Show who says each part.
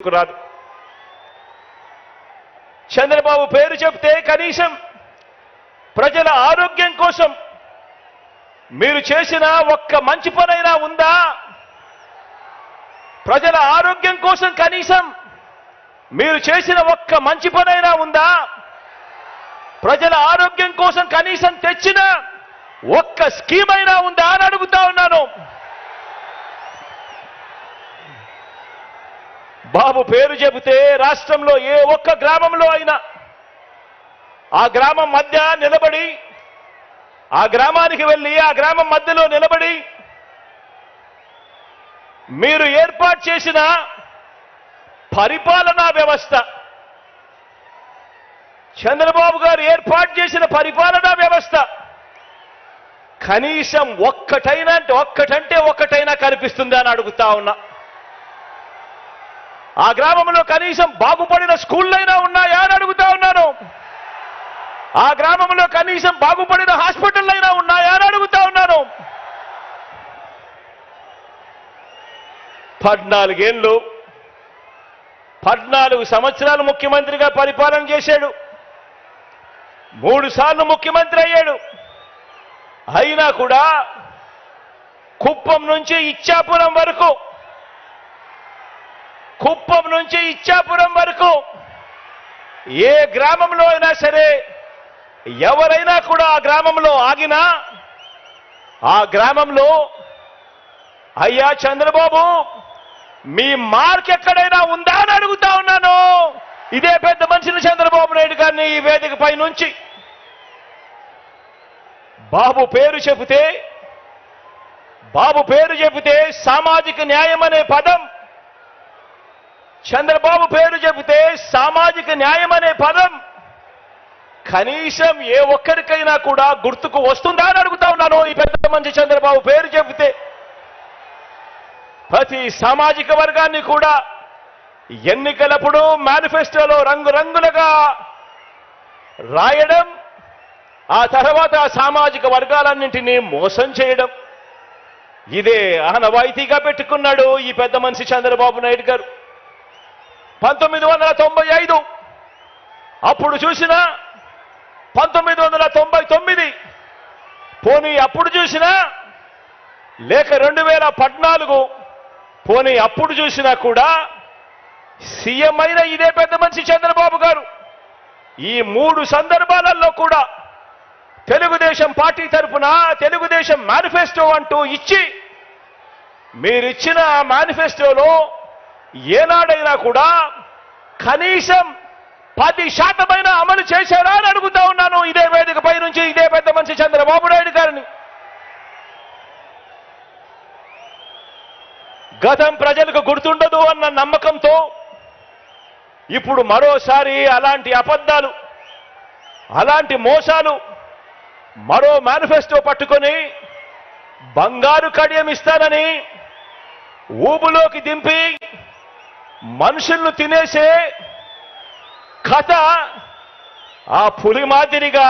Speaker 1: రాదు. చంద్రబాబు పేరు చెప్తే కనీసం ప్రజల ఆరోగ్యం కోసం మీరు చేసిన ఒక్క మంచి పనైనా ఉందా? ప్రజల ఆరోగ్యం కోసం కనీసం మీరు చేసిన ఒక్క మంచి పనైనా ఉందా? ప్రజల ఆరోగ్యం కోసం కనీసం తెచ్చిన ఒక్క స్కీమ్ అయినా ఉందా అని అడుగుతా ఉన్నాను. బాబు పేరు చెబితే రాష్ట్రంలో ఏ ఒక్క గ్రామంలో అయినా ఆ గ్రామం మధ్య నిలబడి, ఆ గ్రామానికి వెళ్ళి ఆ గ్రామం మధ్యలో నిలబడి మీరు ఏర్పాటు చేసిన పరిపాలనా వ్యవస్థ, చంద్రబాబు గారు ఏర్పాటు చేసిన పరిపాలనా వ్యవస్థ కనీసం ఒక్కటైనా కనిపిస్తుందా అని అడుగుతా ఉన్నా. ఆ గ్రామంలో కనీసం బాగుపడిన స్కూళ్ళైనా ఉన్నాయా అని అడుగుతా ఉన్నాను. ఆ గ్రామంలో కనీసం బాగుపడిన హాస్పిటళ్ళైనా ఉన్నాయా అని అడుగుతా ఉన్నాను. 14 సంవత్సరాలు ముఖ్యమంత్రిగా పరిపాలన చేశాడు. 3 సార్లు ముఖ్యమంత్రి అయ్యాడు. అయినా కూడా కుప్పం నుంచి ఇచ్చాపురం వరకు ఏ గ్రామంలో అయినా సరే ఎవరైనా కూడా ఆ గ్రామంలో ఆగినా ఆ గ్రామంలో అయ్యా చంద్రబాబు మీ మార్క్ ఎక్కడైనా ఉందా అని అడుగుతా ఉన్నాను. ఇదే పెద్ద మనిషిని చంద్రబాబు నాయుడు గారిని ఈ వేదికపై నుంచి. బాబు పేరు చెబితే సామాజిక న్యాయం అనే పదం, చంద్రబాబు పేరు చెబితే సామాజిక న్యాయం అనే పదం కనీసం ఏ ఒక్కరికైనా కూడా గుర్తుకు వస్తుందా అని అడుగుతా ఉన్నాను. ఈ పెద్ద మనిషి చంద్రబాబు పేరు చెబితే ప్రతి సామాజిక వర్గాన్ని కూడా ఎన్నికలప్పుడు మేనిఫెస్టోలో రంగురంగులుగా రాయడం, ఆ తర్వాత ఆ సామాజిక వర్గాలన్నింటినీ మోసం చేయడం, ఇదే ఆనవాయితీగా పెట్టుకున్నాడు ఈ పెద్ద మనిషి చంద్రబాబు నాయుడు గారు. 1995 అప్పుడు చూసినా, 1999 పోనీ అప్పుడు చూసినా, లేక 2014 పోనీ అప్పుడు చూసినా కూడా సీఎం అయిన ఇదే పెద్ద మనిషి చంద్రబాబు గారు ఈ 3 సందర్భాలలో కూడా తెలుగుదేశం పార్టీ తరఫున తెలుగుదేశం మేనిఫెస్టో అంటూ ఇచ్చి, మీరిచ్చిన మేనిఫెస్టోలో ఏనాడైనా కూడా కనీసం 10% అమలు చేశారా అని అడుగుతా ఉన్నాను ఇదే వేదికపై నుంచి ఇదే పెద్ద మనిషి చంద్రబాబు నాయుడు గారిని. గతం ప్రజలకు గుర్తుండదు అన్న నమ్మకంతో ఇప్పుడు మరోసారి అలాంటి అబద్ధాలు, అలాంటి మోసాలు, మరో మేనిఫెస్టో పట్టుకొని బంగారు కడియం ఇస్తానని ఊబులోకి దింపి మనుషులను తినేసే కథ ఆ పులి మాదిరిగా